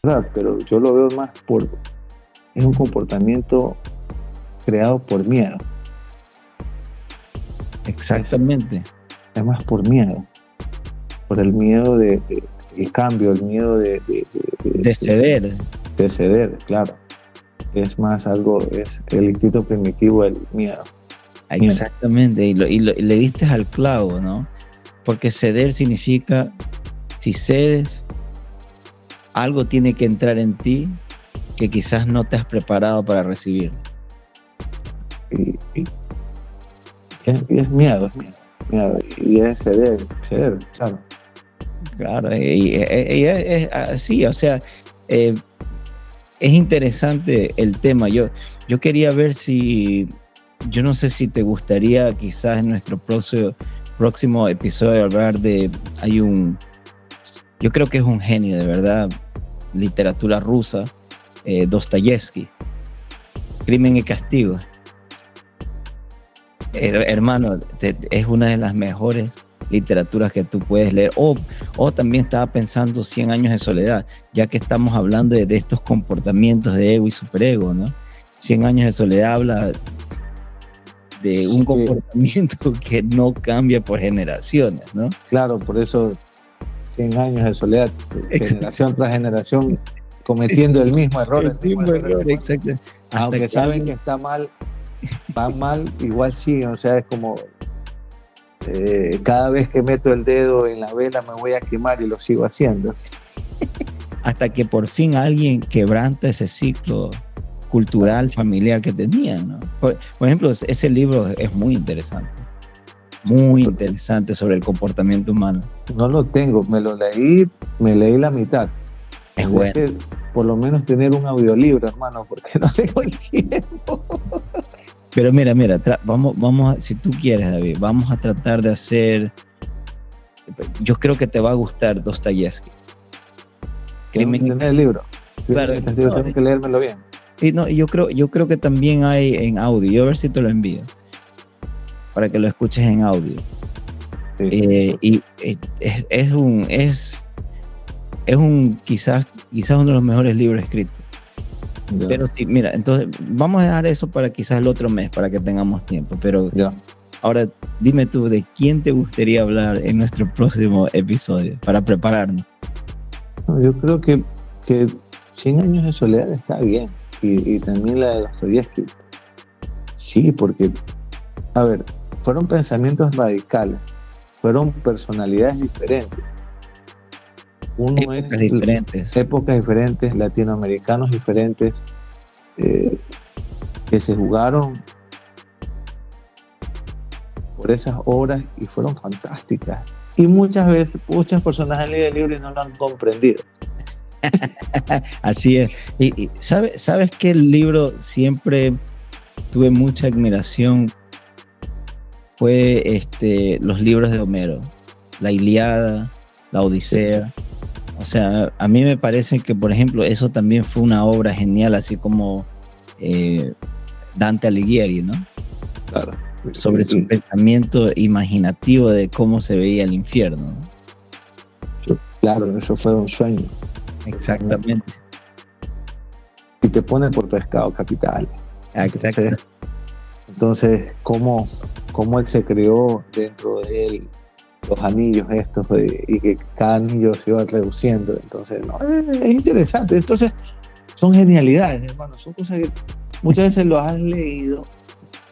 verdad, pero yo lo veo más es un comportamiento creado por miedo. Exactamente. Es más por miedo. Por el miedo de el cambio, el miedo de ceder. De ceder, claro. Es más es el instinto primitivo del miedo. Exactamente, y le diste al clavo, ¿no? Porque ceder significa, si cedes, algo tiene que entrar en ti que quizás no te has preparado para recibir. Y es miedo, y es ceder, claro. Claro, y es así, o sea, es interesante el tema. Yo quería ver yo no sé si te gustaría quizás en nuestro próximo episodio hablar yo creo que es un genio, de verdad, literatura rusa, Dostoyevsky, Crimen y Castigo. Hermano, es una de las mejores literaturas que tú puedes leer. O también estaba pensando 100 años de soledad, ya que estamos hablando de estos comportamientos de ego y superego, ¿no? 100 años de soledad habla de un comportamiento que no cambia por generaciones, ¿no? Claro, por eso 100 años de soledad, generación tras generación, cometiendo el mismo error. Exacto. Aunque saben que está mal, van mal, igual siguen, o sea, es como cada vez que meto el dedo en la vela me voy a quemar y lo sigo haciendo. Hasta que por fin alguien quebranta ese ciclo cultural, familiar que tenían, ¿no? Por ejemplo, ese libro es muy interesante sobre el comportamiento humano. No lo tengo, me leí la mitad. Es bueno. Por lo menos tener un audiolibro, hermano, porque no tengo el tiempo. Pero mira, vamos, si tú quieres, David, vamos a tratar de hacer, yo creo que te va a gustar Dostoyevsky. Tengo que tener el libro. Claro, tengo que leérmelo bien. Y no, yo creo que también hay en audio. Yo a ver si te lo envío para que lo escuches en audio. Sí. Y es un quizás uno de los mejores libros escritos. Ya. Pero sí, mira, entonces vamos a dejar eso para quizás el otro mes, para que tengamos tiempo. Pero ya. Ahora dime tú, ¿de quién te gustaría hablar en nuestro próximo episodio para prepararnos? Yo creo que 100 años de soledad está bien. Y también la de Dostoyevsky. Sí, porque, a ver, fueron pensamientos radicales, fueron personalidades diferentes. Épocas diferentes, latinoamericanos diferentes, que se jugaron por esas obras y fueron fantásticas. Y muchas personas han leído el libro y no lo han comprendido. Así es. Y ¿sabes qué libro siempre tuve mucha admiración? Fue los libros de Homero, la Ilíada, la Odisea. O sea, a mí me parece que, por ejemplo, eso también fue una obra genial, así como Dante Alighieri, ¿no? Claro. Sobre su pensamiento imaginativo de cómo se veía el infierno, ¿no? Claro, eso fue un sueño. Exactamente. Y te pone por pescado capital. Exacto. Entonces, ¿cómo él se creó dentro de él los anillos estos y que cada anillo se iba reduciendo? Entonces, no, es interesante. Entonces, son genialidades, hermano. Son cosas que muchas veces lo has leído,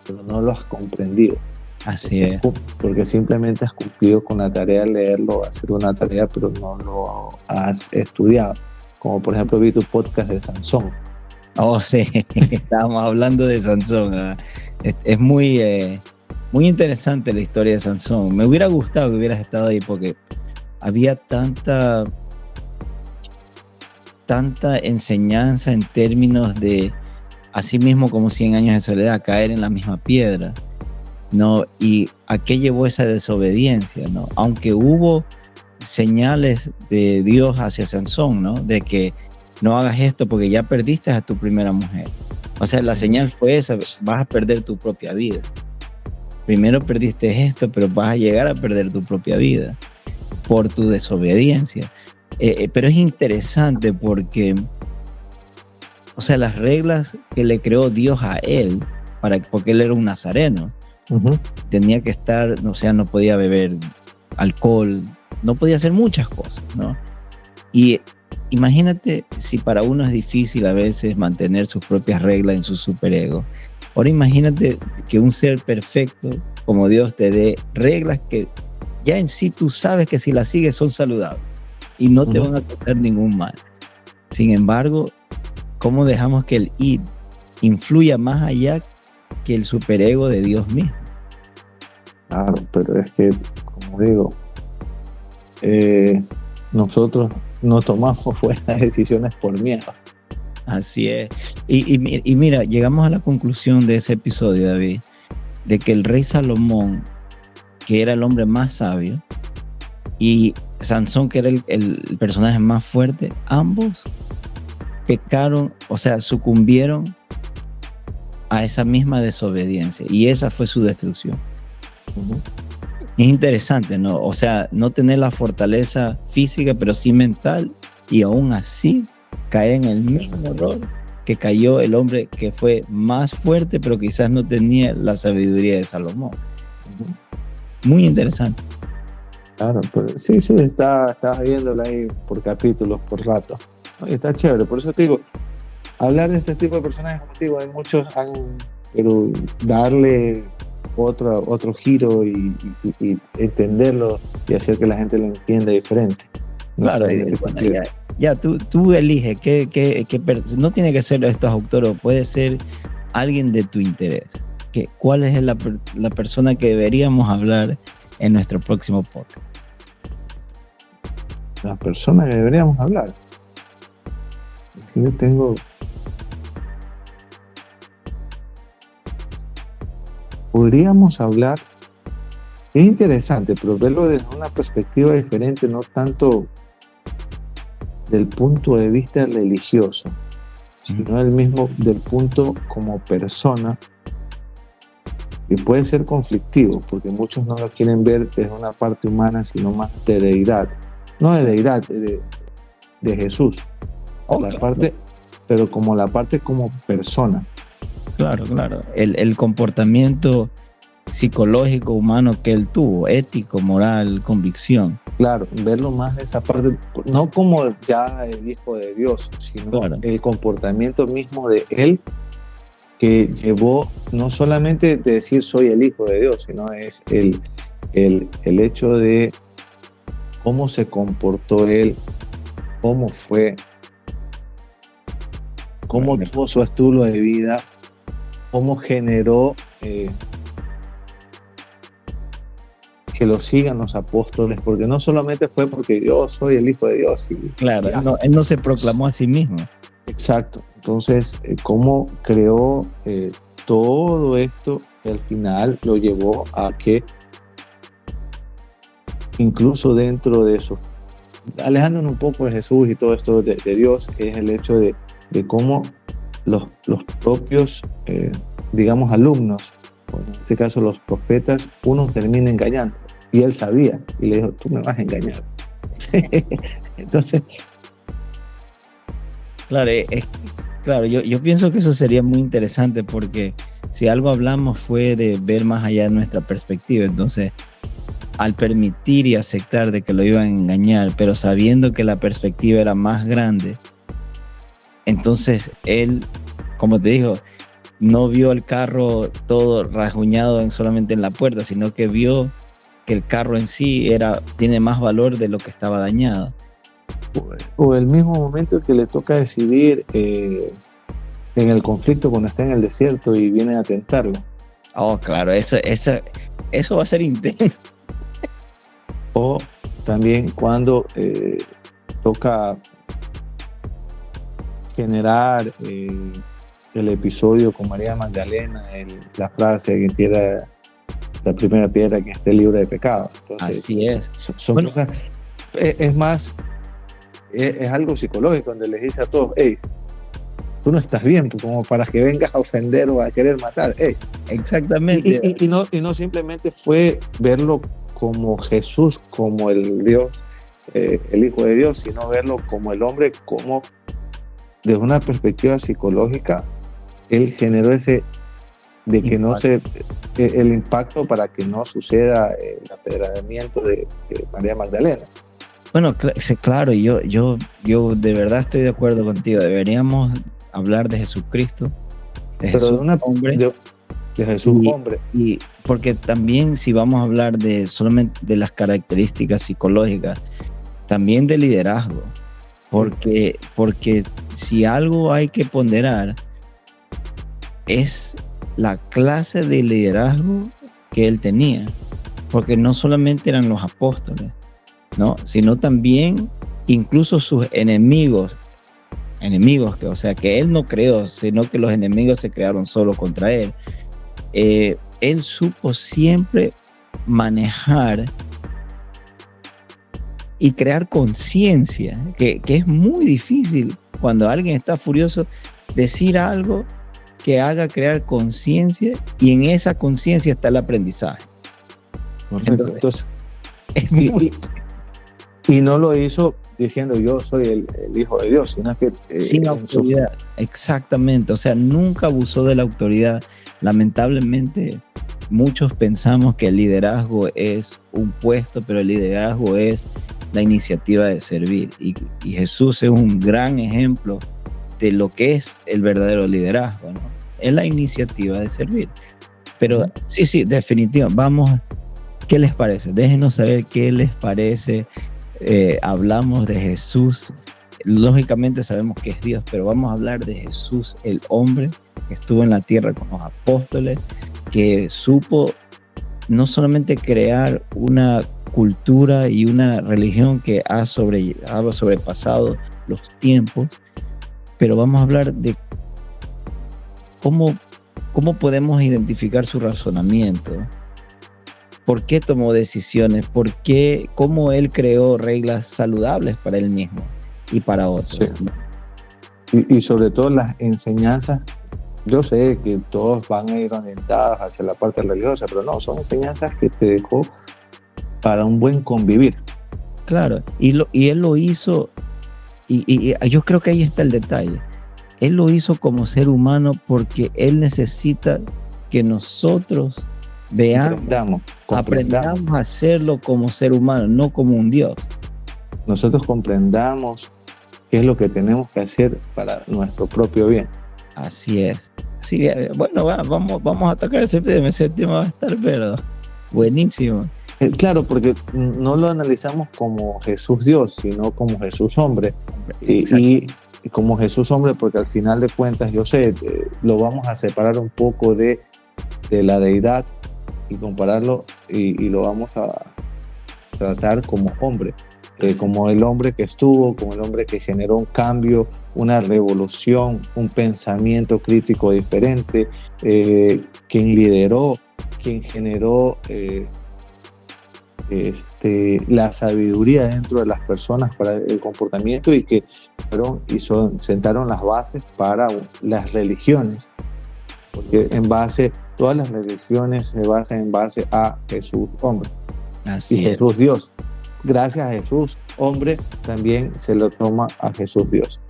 pero no lo has comprendido. Así es. Porque simplemente has cumplido con la tarea de leerlo, hacer una tarea, pero no lo has estudiado. Como por ejemplo vi tu podcast de Sansón. Oh, sí, estábamos hablando de Sansón. Es muy interesante la historia de Sansón. Me hubiera gustado que hubieras estado ahí porque había tanta enseñanza en términos de, así mismo como 100 años de soledad, caer en la misma piedra, ¿no? ¿Y a qué llevó esa desobediencia, no? Aunque hubo señales de Dios hacia Sansón, ¿no? De que no hagas esto porque ya perdiste a tu primera mujer. O sea, la señal fue esa, vas a perder tu propia vida. Primero perdiste esto, pero vas a llegar a perder tu propia vida por tu desobediencia. Pero es interesante porque, o sea, las reglas que le creó Dios a él, porque él era un nazareno, tenía que estar, o sea, no podía beber alcohol, no podía hacer muchas cosas, ¿no? Y imagínate si para uno es difícil a veces mantener sus propias reglas en su superego. Ahora imagínate que un ser perfecto como Dios te dé reglas que ya en sí tú sabes que si las sigues son saludables y no te van a causar ningún mal. Sin embargo, ¿cómo dejamos que el id influya más allá que el superego de Dios mismo? Claro, pero es que, como digo, nosotros no tomamos buenas decisiones por miedo. Así es. Y mira, llegamos a la conclusión de ese episodio, David, de que el rey Salomón, que era el hombre más sabio, y Sansón, que era el personaje más fuerte, ambos pecaron, o sea, sucumbieron a esa misma desobediencia, y esa fue su destrucción. Es interesante, ¿no? O sea, no tener la fortaleza física, pero sí mental, y aún así caer en el mismo error que cayó el hombre que fue más fuerte, pero quizás no tenía la sabiduría de Salomón. Muy interesante. Claro, pero sí, estaba viéndola ahí por capítulos, por rato. Está chévere, por eso te digo, hablar de este tipo de personajes, como te digo, hay muchos, pero darle otro giro y entenderlo y hacer que la gente lo entienda diferente. Claro, ya tú eliges no tiene que ser estos autores, puede ser alguien de tu interés. ¿Cuál es la persona que deberíamos hablar en nuestro próximo podcast? La persona que deberíamos hablar. Si yo tengo... Podríamos hablar, es interesante, pero verlo desde una perspectiva diferente, no tanto del punto de vista religioso, sino del punto como persona, y puede ser conflictivo, porque muchos no lo quieren ver desde una parte humana, sino más de deidad, no de deidad, de Jesús, pero como la parte como persona. Claro. El comportamiento psicológico humano que él tuvo, ético, moral, convicción. Claro, verlo más de esa parte, no como ya el hijo de Dios, sino el comportamiento mismo de él, que llevó no solamente de decir soy el hijo de Dios, sino es el hecho de cómo se comportó él, cómo fue, cómo tuvo su estilo de vida, cómo generó que lo sigan los apóstoles, porque no solamente fue porque yo soy el hijo de Dios. Claro, él no se proclamó a sí mismo. Exacto. Entonces, cómo creó todo esto, que al final lo llevó a que incluso dentro de eso, alejándonos un poco de Jesús y todo esto de Dios, es el hecho de cómo los propios, digamos, alumnos, o en este caso los profetas, uno termina engañando, y él sabía, y le dijo, tú me vas a engañar. Entonces, claro, yo pienso que eso sería muy interesante, porque si algo hablamos fue de ver más allá de nuestra perspectiva. Entonces, al permitir y aceptar de que lo iban a engañar, pero sabiendo que la perspectiva era más grande, entonces él, como te dijo, no vio el carro todo rasguñado solamente en la puerta, sino que vio que el carro en sí tiene más valor de lo que estaba dañado. O el mismo momento que le toca decidir en el conflicto cuando está en el desierto y vienen a tentarlo. Oh, claro, eso va a ser intenso. O también cuando toca generar el episodio con María Magdalena, la frase que tira la primera piedra que esté libre de pecado. Entonces, así es. Son cosas, es más, es algo psicológico, donde les dice a todos, hey, tú no estás bien, como para que vengas a ofender o a querer matar. Hey. Exactamente. Y no simplemente fue verlo como Jesús, como el Dios el Hijo de Dios, sino verlo como el hombre, como desde una perspectiva psicológica, él generó ese de que no se el impacto para que no suceda el apedreamiento de María Magdalena. Bueno, claro, yo de verdad estoy de acuerdo contigo. Deberíamos hablar de Jesucristo, de Pero Jesús hombre, de Jesús hombre. Y porque también si vamos a hablar de solamente de las características psicológicas, también de liderazgo, porque si algo hay que ponderar es la clase de liderazgo que él tenía, porque no solamente eran los apóstoles, ¿no? Sino también incluso sus enemigos que, o sea, que él no creó, sino que los enemigos se crearon solo contra él. Él supo siempre manejar y crear conciencia, que es muy difícil cuando alguien está furioso, decir algo que haga crear conciencia, y en esa conciencia está el aprendizaje. Entonces y no lo hizo diciendo yo soy el Hijo de Dios, sino que sin autoridad, exactamente, o sea, nunca abusó de la autoridad. Lamentablemente muchos pensamos que el liderazgo es un puesto, pero el liderazgo es la iniciativa de servir, y Jesús es un gran ejemplo de lo que es el verdadero liderazgo, ¿no? Es la iniciativa de servir. Pero sí, definitivo. Vamos, ¿qué les parece? Déjenos saber qué les parece. Hablamos de Jesús. Lógicamente sabemos que es Dios, pero vamos a hablar de Jesús, el hombre que estuvo en la tierra con los apóstoles, que supo no solamente crear una cultura y una religión que ha sobrepasado los tiempos, pero vamos a hablar de cómo podemos identificar su razonamiento, por qué tomó decisiones, cómo él creó reglas saludables para él mismo y para otros. Sí. Y sobre todo las enseñanzas, yo sé que todos van a ir orientadas hacia la parte religiosa, pero no, son enseñanzas que te dejó para un buen convivir. Claro, y él lo hizo, y yo creo que ahí está el detalle. Él lo hizo como ser humano porque él necesita que nosotros aprendamos a hacerlo como ser humano, no como un Dios. Nosotros comprendamos qué es lo que tenemos que hacer para nuestro propio bien. Así es. Sí, bueno, vamos a tocar ese tema, va a estar pero buenísimo. Claro, porque no lo analizamos como Jesús Dios, sino como Jesús hombre. Y como Jesús hombre, porque al final de cuentas, yo sé, lo vamos a separar un poco de la deidad y compararlo, y lo vamos a tratar como hombre, como el hombre que estuvo, como el hombre que generó un cambio, una revolución, un pensamiento crítico diferente, quien lideró, quien generó la sabiduría dentro de las personas para el comportamiento, y que sentaron las bases para las religiones, porque todas las religiones se basan en base a Jesús hombre. Así y Jesús Dios. Gracias a Jesús hombre también se lo toma a Jesús Dios.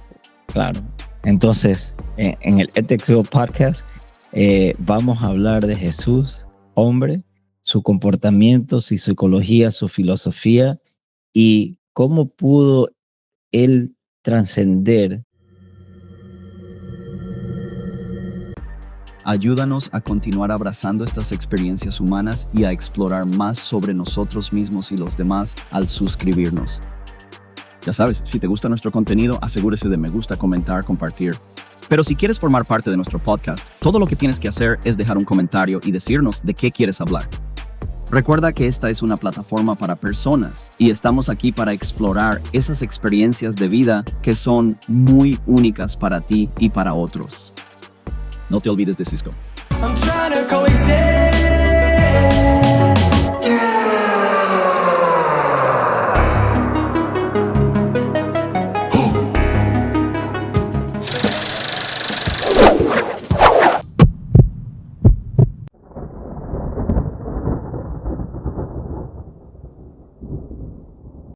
Claro. Entonces, en el ETHXO Podcast vamos a hablar de Jesús hombre, su comportamiento, su psicología, su filosofía, y cómo pudo él trascender. Ayúdanos a continuar abrazando estas experiencias humanas y a explorar más sobre nosotros mismos y los demás al suscribirnos. Ya sabes, si te gusta nuestro contenido, asegúrese de me gusta, comentar, compartir. Pero si quieres formar parte de nuestro podcast, todo lo que tienes que hacer es dejar un comentario y decirnos de qué quieres hablar. Recuerda que esta es una plataforma para personas y estamos aquí para explorar esas experiencias de vida que son muy únicas para ti y para otros. No te olvides de Cisco. I'm trying to coexist.